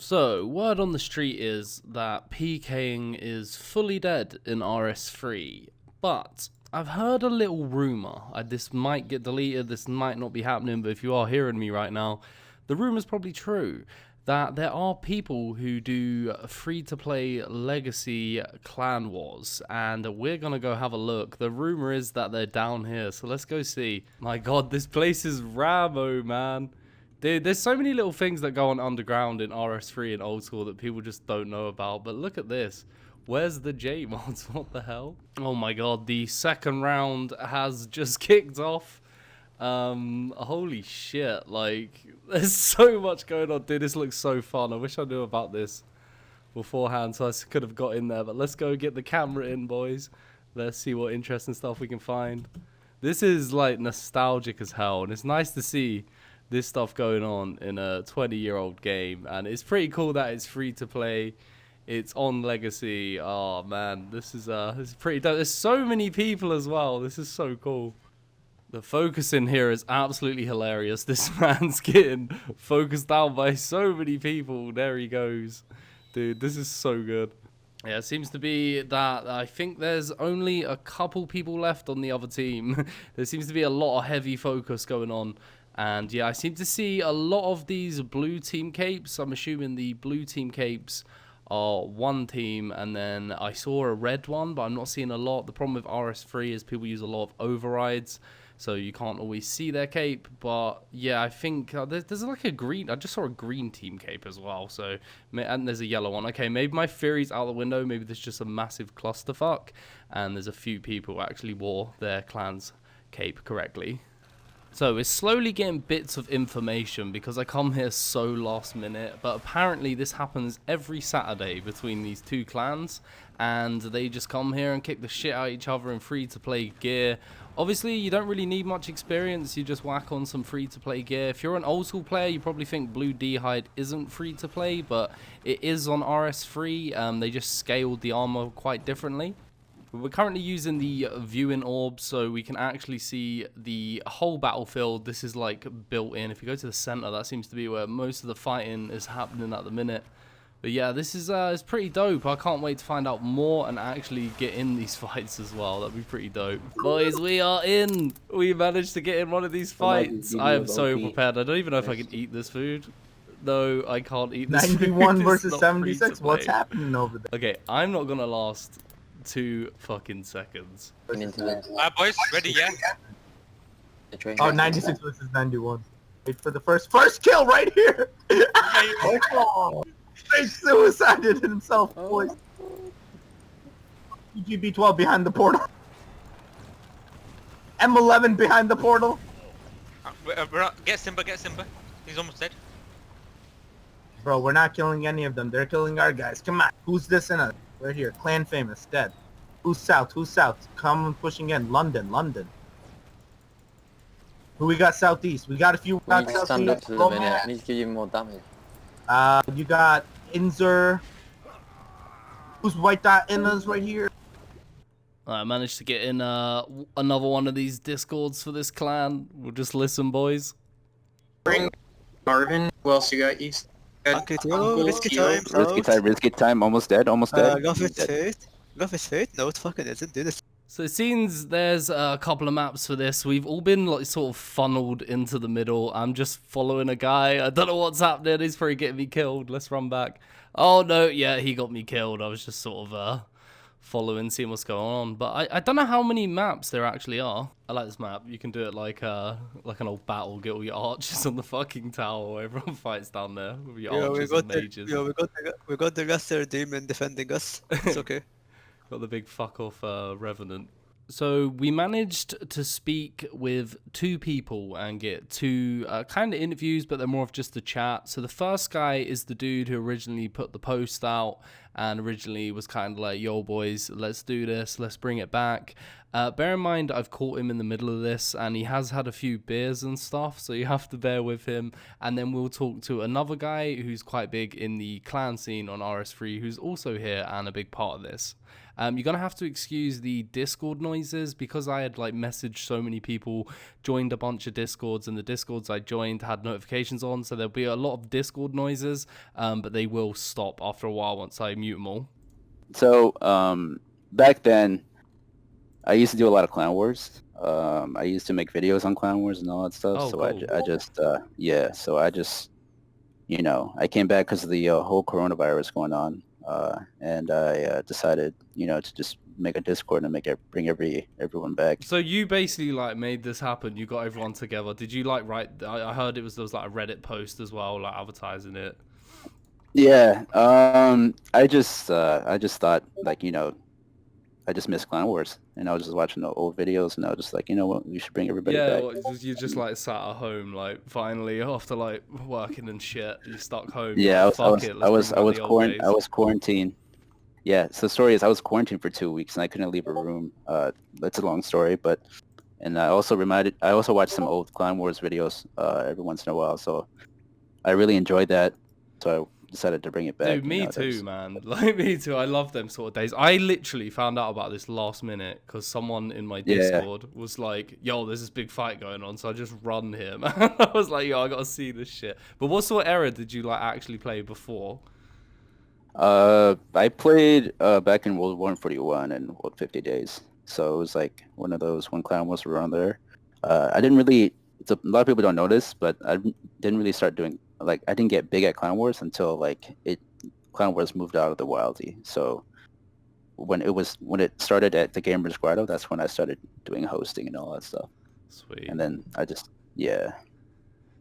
So, word on the street is that PKing is fully dead in RS3, but I've heard a little rumor. This might get deleted, this might not be happening, but if you are hearing me right now, the rumor's probably true. That there are people who do free-to-play legacy clan wars, and we're gonna go have a look. The rumor is that they're down here, so let's go see. My god, this place is Rambo, man. Dude, there's so many little things that go on underground in RS3 and old school that people just don't know about. But look at this. Where's the J mods? What the hell? Oh my god, the second round has just kicked off. Holy shit, like, there's so much going on. Dude, this looks so fun. I wish I knew about this beforehand so I could have got in there. But let's go get the camera in, boys. Let's see what interesting stuff we can find. This is, like, nostalgic as hell. And it's nice to see this stuff going on in a 20-year-old game, and it's pretty cool that it's free to play. It's on legacy. Oh man, this is pretty dope. There's so many people as well. This is so cool. The focus in here is absolutely hilarious. This man's getting focused down by so many people. There he goes. Dude, this is so good. Yeah, it seems to be that I think there's only a couple people left on the other team. There seems to be a lot of heavy focus going on. And yeah, I seem to see a lot of these blue team capes. I'm assuming the blue team capes are one team, and then I saw a red one, but I'm not seeing a lot. The problem with RS3 is people use a lot of overrides, so you can't always see their cape. But yeah, I think there's like a green. I just saw a green team cape as well. So, and there's a yellow one. Okay, maybe my theory's out the window. Maybe there's just a massive clusterfuck, and there's a few people who actually wore their clan's cape correctly. So we're slowly getting bits of information because I come here so last minute, but apparently this happens every Saturday between these two clans, and they just come here and kick the shit out of each other in free-to-play gear. Obviously, you don't really need much experience, you just whack on some free-to-play gear. If you're an old-school player, you probably think Blue D-Hide isn't free-to-play, but it is on RS3. They just scaled the armor quite differently. We're currently using the viewing orb, so we can actually see the whole battlefield. This is like built in. If you go to the center, that seems to be where most of the fighting is happening at the minute. But yeah, this is it's pretty dope. I can't wait to find out more and actually get in these fights as well. That'd be pretty dope. Boys, we are in. We managed to get in one of these fights. I am so prepared. I don't even know if I can eat this food. No, I can't eat this 91 food. versus 76. What's happening over there? Okay, I'm not gonna last 2 fucking seconds. Boys, ready, yeah? Oh, 96 versus 91. Wait for the first kill right here! Oh, he suicided himself, boys. PGB-12 behind the portal. M11 behind the portal. Get Simba, get Simba. He's almost dead. Bro, we're not killing any of them. They're killing our guys. Come on. Who's this in us? Right here. Clan famous. Dead. Who's south? Who's south? Come pushing in. London. Who we got southeast? We got a few. We need to stand up to the minute. I need to give you more damage. You got Inzer. Who's white dot in us right here? I managed to get in another one of these discords for this clan. We'll just listen, boys. Bring Marvin. Who else you got? East. Risky time, almost dead. Go for food. No, it fucking isn't. Do this. So it seems there's a couple of maps for this. We've all been like sort of funneled into the middle. I'm just following a guy. I don't know what's happening. He's probably getting me killed. Let's run back. Oh no, yeah, he got me killed. I was just sort of following, seeing what's going on. But I don't know how many maps there actually are. I like this map. You can do it like an old battle. Get all your archers on the fucking tower. Everyone fights down there with your archers and mages. We got the Raster demon defending us. It's okay. Got the big fuck off revenant. So we managed to speak with 2 people and get 2 kind of interviews, but they're more of just a chat. So the first guy is the dude who originally put the post out, and originally was kind of like, yo boys, let's do this, let's bring it back. Bear in mind, I've caught him in the middle of this, and he has had a few beers and stuff, so you have to bear with him. And then we'll talk to another guy who's quite big in the clan scene on RS3, who's also here and a big part of this. You're going to have to excuse the Discord noises, because I had like messaged so many people, joined a bunch of Discords, and the Discords I joined had notifications on, so there'll be a lot of Discord noises, but they will stop after a while once I mute them all. So, back then, I used to do a lot of Clan Wars. I used to make videos on Clan Wars and all that stuff. Oh, so cool. I just, you know, I came back because of the whole coronavirus going on. And I decided, you know, to just make a Discord and bring everyone back. So you basically like made this happen. You got everyone together. Did you like write? I heard there was like a Reddit post as well, like advertising it. Yeah. I just thought, like, you know, I just missed Clan Wars, and I was just watching the old videos, and I was just like, you know what, we should bring everybody back. Yeah, you just like sat at home, like finally after like working and shit, you stuck home. Yeah, like, I was quarantined. Yeah, so the story is I was quarantined for 2 weeks, and I couldn't leave a room. That's a long story, but and I also watched some old Clan Wars videos every once in a while, so I really enjoyed that. So I decided to bring it back. Dude, me too, man. Like, me too. I love them sort of days. I literally found out about this last minute because someone in my Discord was like, yo, there's this big fight going on, so I just run here, man. I was like, yo, I gotta see this shit. But what sort of era did you like actually play before? I played back in World War 41 and World 50 Days. So it was like one of those when Clan Wars were around there. I didn't really, a lot of people don't know this, but I didn't really start doing, like, I didn't get big at Clan Wars until like Clan Wars moved out of the Wildy. So when it started at the Gamers Grotto, that's when I started doing hosting and all that stuff. Sweet. And then I just, yeah.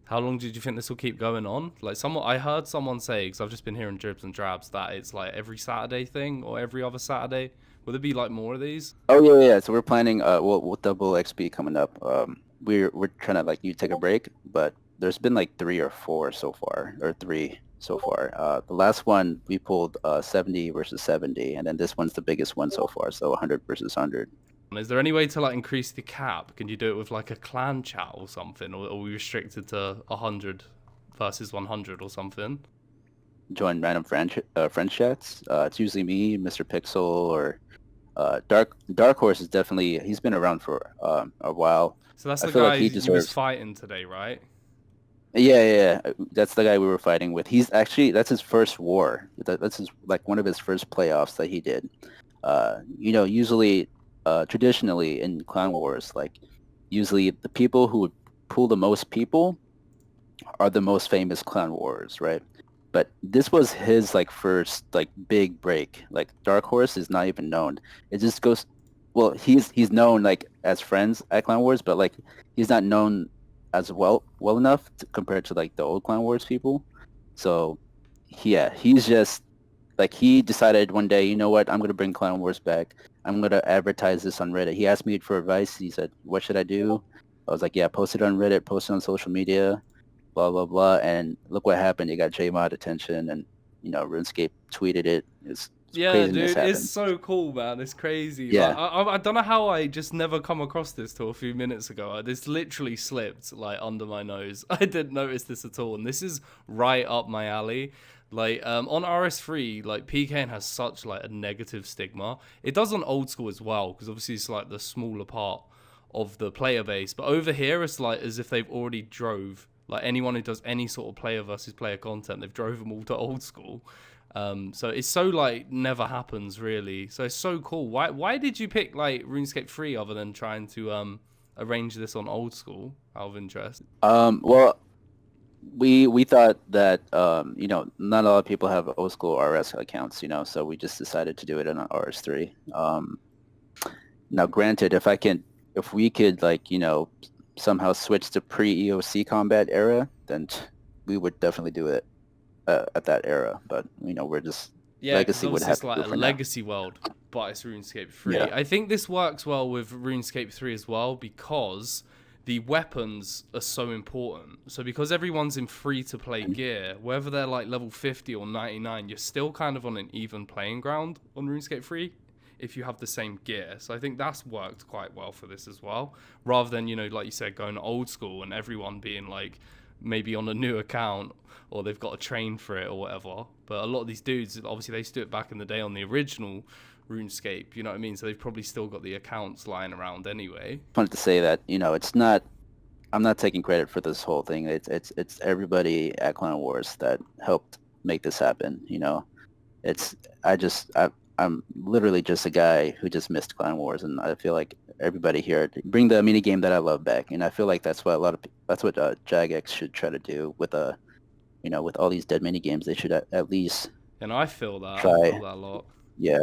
How long did you think this will keep going on? Like, I heard someone say, because I've just been hearing dribs and drabs, that it's like every Saturday thing or every other Saturday. Will there be like more of these? Oh yeah. So we're planning. We'll double XP coming up. We're trying to like take a break, but there's been like 3 or 4 so far, or 3 so far. The last one we pulled 70 versus 70, and then this one's the biggest one so far. So 100 versus 100. Is there any way to like increase the cap? Can you do it with like a clan chat or something, or are we restricted to 100 versus 100 or something? Join random friend chats. It's usually me, MisterPixel, or Dark Horse is definitely, he's been around for a while. So that's the guy like he was fighting today, right? Yeah. That's the guy we were fighting with. He's actually, that's his first war. That's his, like, one of his first playoffs that he did. You know, usually, traditionally in Clan Wars, like, usually the people who would pull the most people are the most famous Clan Warriors, right? But this was his like first like big break. Like Dark Horse is not even known. It just goes, well, he's known like as friends at Clan Wars, but like he's not known as well enough compared to like the old Clan Wars people. So yeah, he's just like, he decided one day, you know what, I'm gonna bring Clan Wars back. I'm gonna advertise this on Reddit. He asked me for advice. He said, what should I do? I was like, yeah, post it on Reddit, post it on social media, blah blah blah. And look what happened. It got JMod attention, and you know, RuneScape tweeted it. It's yeah, dude, it's so cool, man. It's crazy. Yeah. Like, I don't know how I just never come across this till a few minutes ago. This literally slipped like under my nose. I didn't notice this at all, and this is right up my alley. Like on RS3, like PKing has such like a negative stigma. It does on old school as well, because obviously it's like the smaller part of the player base. But over here, it's like as if they've already drove like anyone who does any sort of player versus player content, they've drove them all to old school. So it's so like never happens really. So it's so cool. Why did you pick like RuneScape 3 other than trying to arrange this on old school out of interest? Well, we thought that you know, not a lot of people have old school RS accounts, you know, so we just decided to do it on RS3. Now granted, if we could like, you know, somehow switch to pre-EOC combat era, then we would definitely do it at that era. But you know, we're just Legacy would have it's like a legacy world, but it's RuneScape 3. Yeah. I think this works well with RuneScape 3 as well, because the weapons are so important. So because everyone's in free-to-play gear, whether they're like level 50 or 99, you're still kind of on an even playing ground on RuneScape 3 if you have the same gear. So I think that's worked quite well for this as well, rather than, you know, like you said, going old school and everyone being like maybe on a new account or they've got to train for it or whatever. But a lot of these dudes, obviously they used to do it back in the day on the original RuneScape, you know what I mean? So they've probably still got the accounts lying around anyway. I wanted to say that, you know, it's not, I'm not taking credit for this whole thing. It's everybody at Clan Wars that helped make this happen, you know. I'm literally just a guy who just missed Clan Wars, and I feel like everybody here bring the mini game that I love back, and I feel like that's what Jagex should try to do with you know, with all these dead mini games. They should at least. And I feel that. Try. I feel that a lot. Yeah.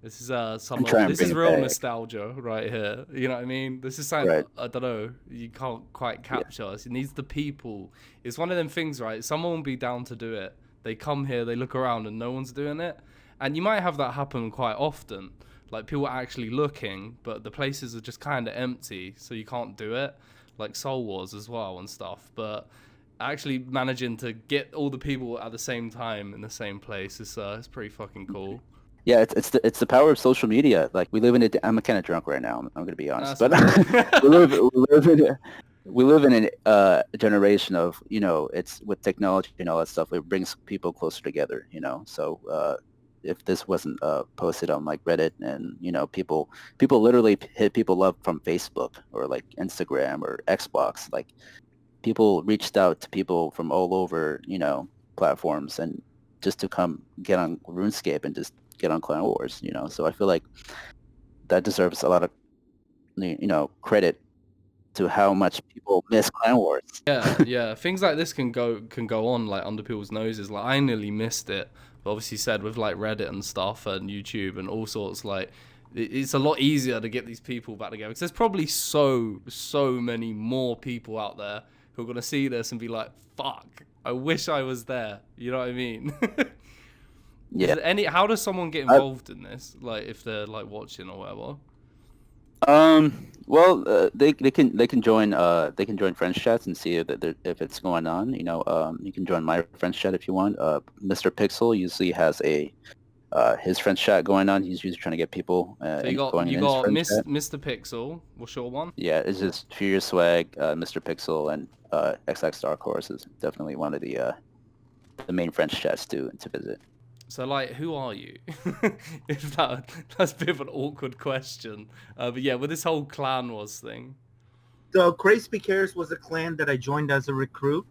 This is this is real nostalgia right here. You know what I mean? This is something Right. I don't know. You can't quite capture us. It needs the people. It's one of them things, right? Someone will be down to do it. They come here, they look around, and no one's doing it. And you might have that happen quite often. Like people are actually looking, but the places are just kind of empty, so you can't do it. Like Soul Wars as well and stuff. But actually managing to get all the people at the same time in the same place is it's pretty fucking cool. Yeah, it's the power of social media. Like we live in it. I'm kind of drunk right now. I'm gonna be honest, but we live in a generation of, you know, it's with technology and all that stuff. It brings people closer together, you know. So if this wasn't posted on like Reddit and, you know, people literally hit people up from Facebook or like Instagram or Xbox. Like people reached out to people from all over, you know, platforms and just to come get on RuneScape and just get on Clan Wars, you know. So I feel like that deserves a lot of, you know, credit to how much people miss Clan Wars. Yeah. Things like this can go on like under people's noses. Like I nearly missed it, but obviously said with like Reddit and stuff and YouTube and all sorts, like it's a lot easier to get these people back together because there's probably so many more people out there who are gonna see this and be like, "Fuck, I wish I was there." You know what I mean? Yeah. How does someone get involved in this? Like if they're like watching or whatever. Well, they can join friends chats and see if it's going on. You know, you can join my friends chat if you want. MisterPixel usually has his friends chat going on. He's usually trying to get people. So you got MisterPixel. What's your one? Yeah, it's just Fear Swag, MisterPixel, and XX Dark Horse is definitely one of the main friends chats to visit. So, like, who are you? If that's a bit of an awkward question. But yeah, with this whole Clan Wars thing. So, Crazed Pkers was a clan that I joined as a recruit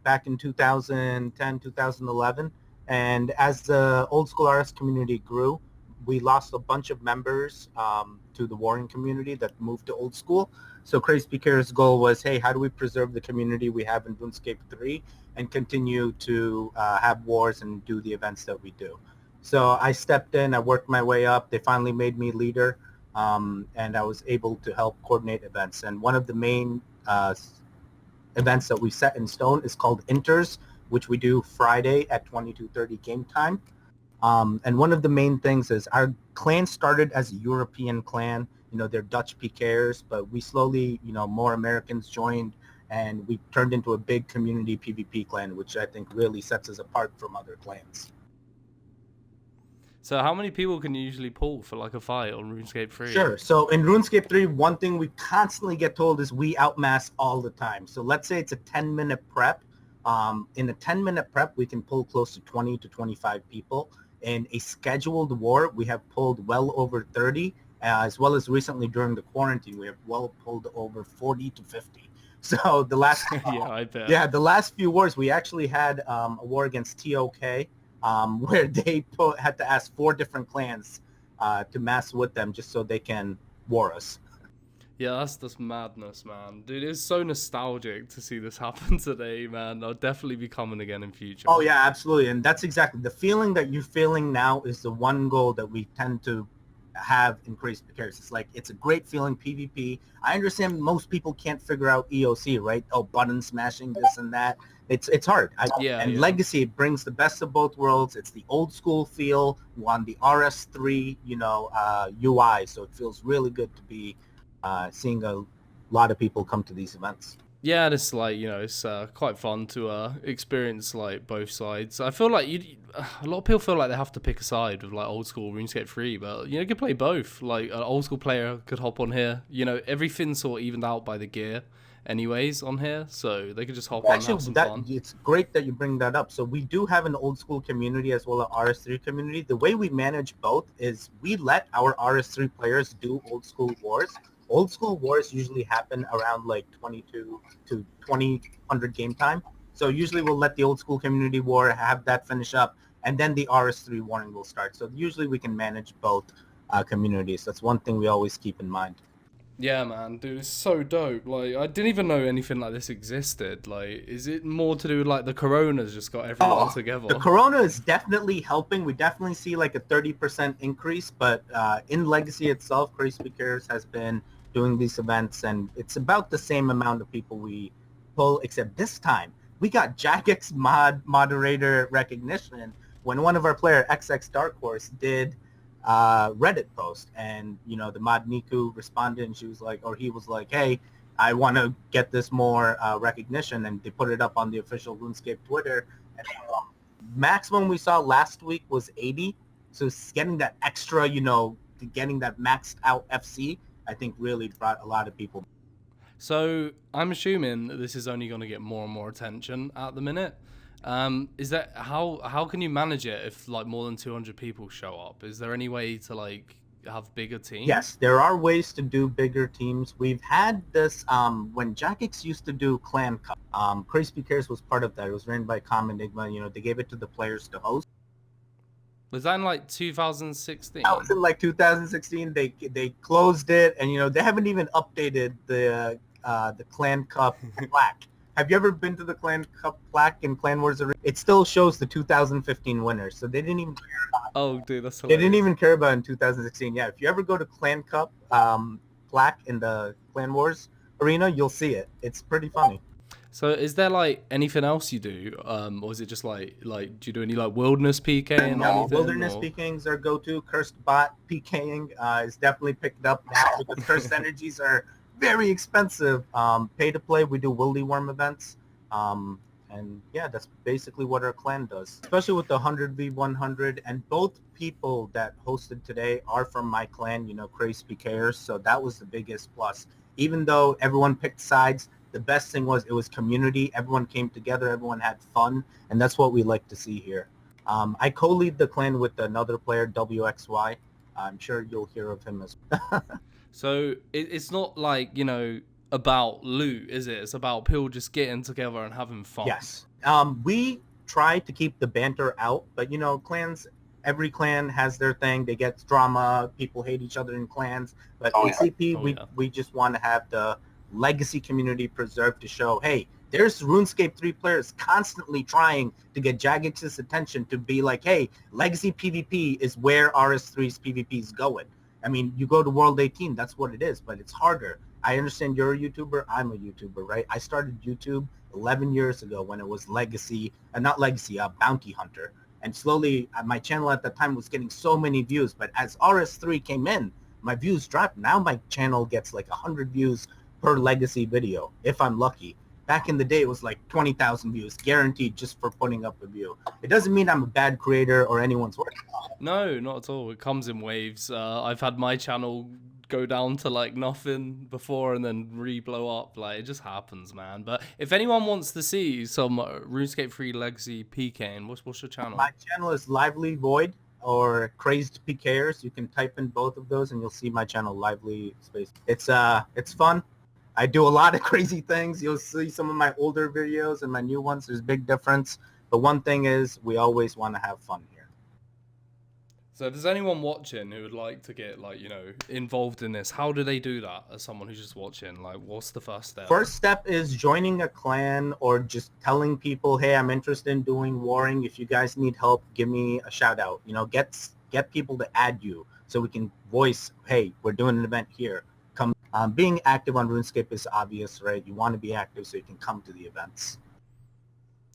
back in 2010, 2011. And as the old school RS community grew, we lost a bunch of members to the warring community that moved to old school. So Crazed Pkers' goal was, hey, how do we preserve the community we have in RuneScape 3 and continue to have wars and do the events that we do? So I stepped in, I worked my way up. They finally made me leader, and I was able to help coordinate events. And one of the main events that we set in stone is called Inters, which we do Friday at 22:30 game time. And one of the main things is our clan started as a European clan. You know, they're Dutch Pkers, but we slowly, you know, more Americans joined and we turned into a big community PvP clan, which I think really sets us apart from other clans. So how many people can you usually pull for like a fight on RuneScape 3? Sure. So in RuneScape 3, one thing we constantly get told is we outmass all the time. So let's say it's a 10-minute prep. In a 10-minute prep, we can pull close to 20 to 25 people. In a scheduled war, we have pulled well over 30, as well as recently during the quarantine, we have well pulled over 40 to 50. So the last I bet. Yeah, the last few wars, we actually had a war against TOK, where they had to ask 4 different clans to mass with them just so they can war us. Yeah, that's madness, man. Dude, it's so nostalgic to see this happen today, man. I'll definitely be coming again in future. Oh, yeah, absolutely. And that's exactly the feeling that you're feeling now is the one goal that we tend to have in Crazed Pkers. It's like, it's a great feeling, PvP. I understand most people can't figure out EOC, right? Oh, button smashing, this and that. It's hard. Legacy brings the best of both worlds. It's the old school feel on the RS3, UI. So it feels really good to be seeing a lot of people come to these events. Yeah, and it's like, it's quite fun to experience like both sides. I feel like a lot of people feel like they have to pick a side with like old school RuneScape 3, but you could play both. Like an old school player could hop on here. Everything's sort of evened out by the gear anyways on here, so they could just hop on and have some fun. It's great that you bring that up. So we do have an old school community as well as RS3 community. The way we manage both is we let our RS3 players do old school wars. Old school wars usually happen around like 22 to 2000 game time. So usually we'll let the old school community war have that finish up, and then the RS3 warring will start. So usually we can manage both communities. That's one thing we always keep in mind. Yeah, man, dude, it's so dope. Like, I didn't even know anything like this existed. Like, is it more to do with like the Corona's just got everyone together? The Corona is definitely helping. We definitely see like a 30% increase, but in Legacy itself, Crazed Pkers has been doing these events, and it's about the same amount of people we pull, except this time we got Jagex moderator recognition when one of our player XX Dark Horse did Reddit post, and the mod Niku responded, and he was like, hey, I want to get this more recognition, and they put it up on the official RuneScape Twitter. And maximum we saw last week was 80, so getting that extra, getting that maxed out FC, I think really brought a lot of people. So I'm assuming that this is only going to get more and more attention at the minute. Is that how can you manage it if like more than 200 people show up? Is there any way to like have bigger teams? Yes, there are ways to do bigger teams. We've had this when Jagex used to do Clan Cup. Crazed Pkers was part of that. It was ran by Com Enigma. They gave it to the players to host. Was that in like 2016? That was in like 2016. They closed it, and they haven't even updated the Clan Cup plaque. Have you ever been to the Clan Cup plaque in Clan Wars Arena? It still shows the 2015 winners, so they didn't even care about it. Oh, dude, that's hilarious. They didn't even care about it in 2016. Yeah, if you ever go to Clan Cup plaque in the Clan Wars Arena, you'll see it. It's pretty funny. So is there like anything else you do, or is it just like do you do any like wilderness PKing? No, wilderness PKing is our go-to. Cursed bot PKing is definitely picked up now because cursed energies are very expensive. Pay to play, we do Wildy Worm events, and yeah, that's basically what our clan does. Especially with the 100v100, and both people that hosted today are from my clan, Crazed Pkers, so that was the biggest plus. Even though everyone picked sides, the best thing was it was community. Everyone came together, everyone had fun, and that's what we like to see here. I co-lead the clan with another player, WXY. I'm sure you'll hear of him as well. So it's not like, about loot, is it? It's about people just getting together and having fun. Yes. We try to keep the banter out, but clans, every clan has their thing. They get drama. People hate each other in clans. But ACP, we just want to have the legacy community preserved to show, hey, there's RuneScape 3 players constantly trying to get Jagex's attention to be like, hey, legacy PvP is where RS3's PvP is going. I mean, you go to World 18, that's what it is, but it's harder. I understand you're a YouTuber, I'm a YouTuber, right? I started YouTube 11 years ago when it was Legacy, Bounty Hunter. And slowly, my channel at that time was getting so many views, but as RS3 came in, my views dropped. Now my channel gets like 100 views per Legacy video, if I'm lucky. Back in the day, it was like 20,000 views, guaranteed just for putting up a view. It doesn't mean I'm a bad creator or anyone's working on it. No, not at all. It comes in waves. I've had my channel go down to like nothing before and then re-blow up. Like, it just happens, man. But if anyone wants to see some RuneScape 3 Legacy PKing, what's your channel? My channel is Lively Void or Crazed Pkers. You can type in both of those and you'll see my channel, Lively Space. It's fun. I do a lot of crazy things. You'll see some of my older videos and my new ones. There's a big difference. But one thing is we always want to have fun here. So if there's anyone watching who would like to get involved in this, how do they do that as someone who's just watching? Like, what's the first step? First step is joining a clan or just telling people, hey, I'm interested in doing warring. If you guys need help, give me a shout out. Get people to add you so we can voice, hey, we're doing an event here. Come. Being active on RuneScape is obvious, right? You want to be active so you can come to the events.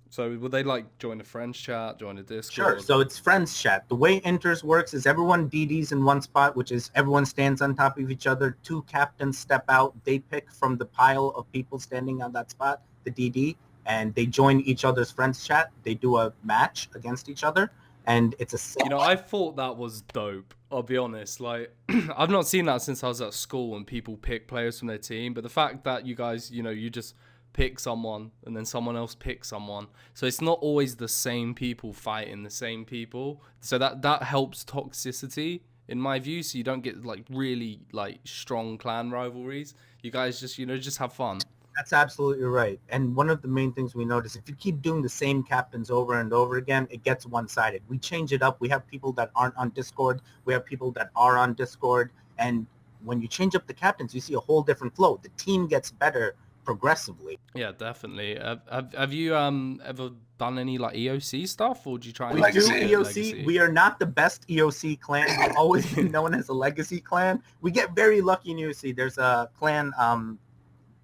So would they like join a friends chat, join a Sure. Discord? So it's friends chat. The way Inters works is everyone DDs in one spot, which is everyone stands on top of each other. 2 captains step out. They pick from the pile of people standing on that spot, the DD, and they join each other's friends chat. They do a match against each other, and it's a... You know, I thought that was dope. I'll be honest. Like, I've not seen that since I was at school and people pick players from their team. But the fact that you guys, you know, you just pick someone and then someone else picks someone, so it's not always the same people fighting the same people. So that helps toxicity in my view. So you don't get like really like strong clan rivalries. You guys just, you know, just have fun. That's absolutely right. And one of the main things we notice, if you keep doing the same captains over and over again, it gets one-sided. We change it up. We have people that aren't on Discord. We have people that are on Discord. And when you change up the captains, you see a whole different flow. The team gets better progressively. Yeah, definitely. Have you ever done any like EOC stuff, or do you try and We like, do stick with EOC. Legacy? We are not the best EOC clan. We've always been known as a legacy clan. We get very lucky in EOC. There's a clan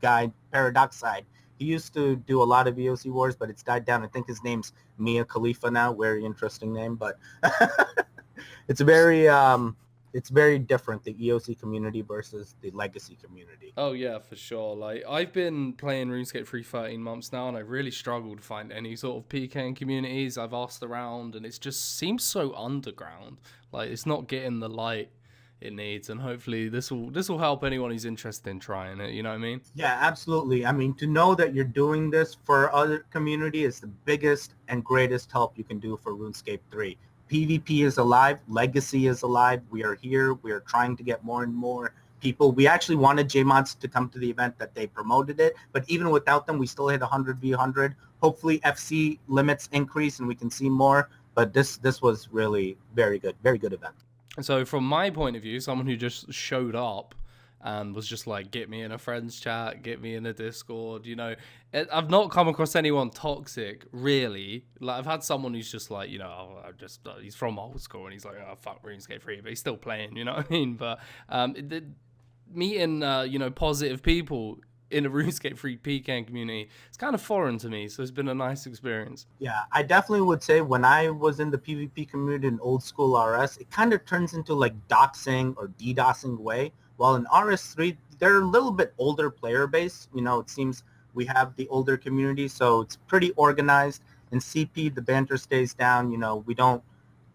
guy, Paradoxide. He used to do a lot of EOC wars, but it's died down. I think his name's Mia Khalifa now. Very interesting name, but it's very different, the EOC community versus the legacy community. Oh yeah, for sure. Like I've been playing RuneScape for 13 months now, and I really struggled to find any sort of PKing communities. I've asked around, and it just seems so underground. Like it's not getting the light it needs, and hopefully this will help anyone who's interested in trying it. You know what I mean? Yeah, absolutely. I mean, to know that you're doing this for other community is the biggest and greatest help you can do for RuneScape 3. PvP is alive. Legacy is alive. We are here. We are trying to get more and more people. We actually wanted JMods to come to the event that they promoted it, but even without them, we still hit 100v100. Hopefully FC limits increase and we can see more, but this was really very good event. So from my point of view, someone who just showed up and was just like, get me in a friends chat, get me in a Discord, you know, I've not come across anyone toxic, really. Like, I've had someone who's just like, you know, he's from old school and he's like, oh, fuck RuneScape 3, but he's still playing, you know what I mean? But meeting, you know, positive people in a RuneScape 3 PKing community, it's kind of foreign to me, so it's been a nice experience. Yeah, I definitely would say when I was in the PvP community in old school RS, it kind of turns into like doxing or DDoSing way. While in RS3, they're a little bit older player base. You know, it seems we have the older community, so it's pretty organized. In CP, the banter stays down. You know, we don't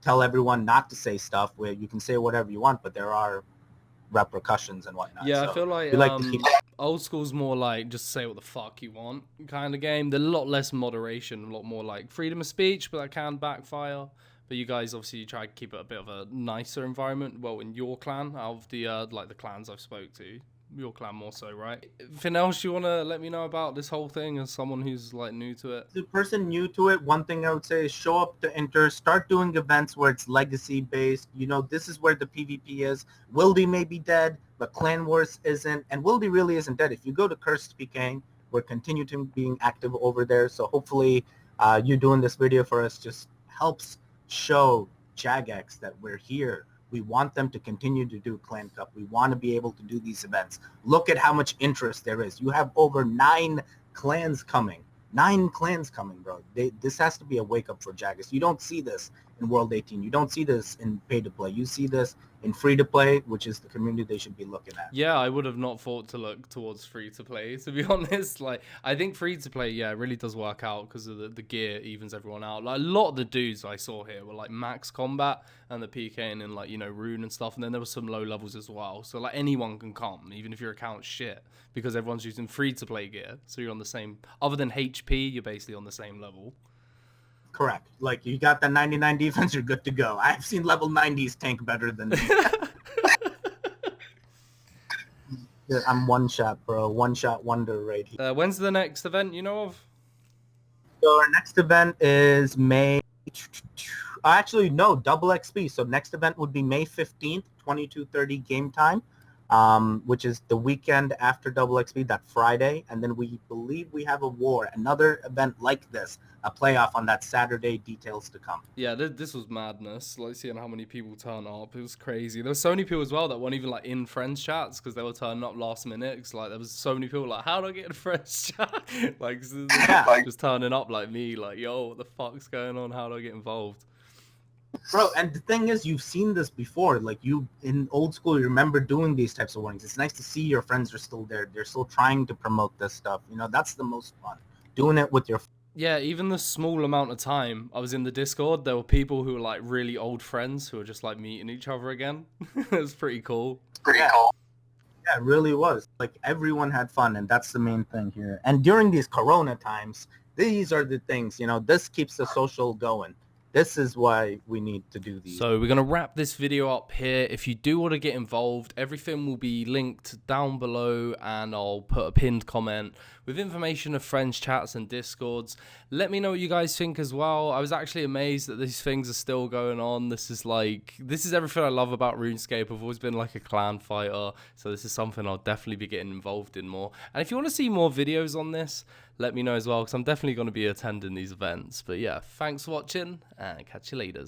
tell everyone not to say stuff where you can say whatever you want, but there are repercussions and whatnot. Yeah, so I feel like, we like to keep... old school's more like just say what the fuck you want kind of game. There's a lot less moderation, a lot more like freedom of speech, but that can backfire. But you guys obviously try to keep it a bit of a nicer environment. Well, in your clan, out of the like the clans I've spoke to, your clan more so, right? Anything else you want to let me know about this whole thing as someone who's like new to it? The person new to it, one thing I would say is show up to Inter, start doing events where it's legacy based. You know, this is where the PvP is. Wildy may be dead, but Clan Wars isn't, and Wildy really isn't dead. If you go to Crazed Pkers, we're continuing to being active over there. So hopefully you doing this video for us just helps show Jagex that we're here. We want them to continue to do Clan Cup. We want to be able to do these events. Look at how much interest there is. You have over 9 clans coming. 9 clans coming, bro. This has to be a wake-up for Jagex. You don't see this in World 18. You don't see this in pay-to-play. You see this in free-to-play, which is the community they should be looking at. Yeah, I would have not thought to look towards free-to-play, to be honest. Like, I think free-to-play, yeah, it really does work out because of the gear evens everyone out. Like, a lot of the dudes I saw here were, like, max combat and the PKing and, like, you know, rune and stuff. And then there were some low levels as well. So, like, anyone can come, even if your account's shit, because everyone's using free-to-play gear. So you're on the same... Other than HP, you're basically on the same level. Correct. Like, you got that 99 defense, you're good to go. I've seen level 90s tank better than me. Yeah, I'm one shot, bro. One shot wonder right here. When's the next event you know of? So our next event is May... Actually, no, double XP. So next event would be May 15th, 22:30 game time. which is the weekend after Double XP, that Friday. And then we believe we have a war, another event like this, a playoff on that Saturday, details to come. Yeah, this was madness. Like seeing how many people turn up, it was crazy. There were so many people as well that weren't even like in friends chats because they were turning up last minute. 'Cause, like there was so many people like, how do I get in friends chat? Like just turning up like me, like yo, what the fuck's going on? How do I get involved? Bro, and the thing is, you've seen this before. Like you in old school, you remember doing these types of warnings. It's nice to see your friends are still there. They're still trying to promote this stuff. You know, that's the most fun. Doing it with your. Yeah, even the small amount of time I was in the Discord, there were people who were like really old friends who were just like meeting each other again. It was pretty cool. Yeah, it really was. Like everyone had fun, and that's the main thing here. And during these Corona times, these are the things. You know, this keeps the social going. This is why we need to do these. So we're going to wrap this video up here. If you do want to get involved, everything will be linked down below, and I'll put a pinned comment with information of friends chats and discords. Let me know what you guys think as well. I was actually amazed that these things are still going on. This is everything I love about RuneScape. I've always been like a clan fighter, so this is something I'll definitely be getting involved in more. And if you want to see more videos on this, let me know as well, because I'm definitely going to be attending these events. But yeah, thanks for watching, and catch you later.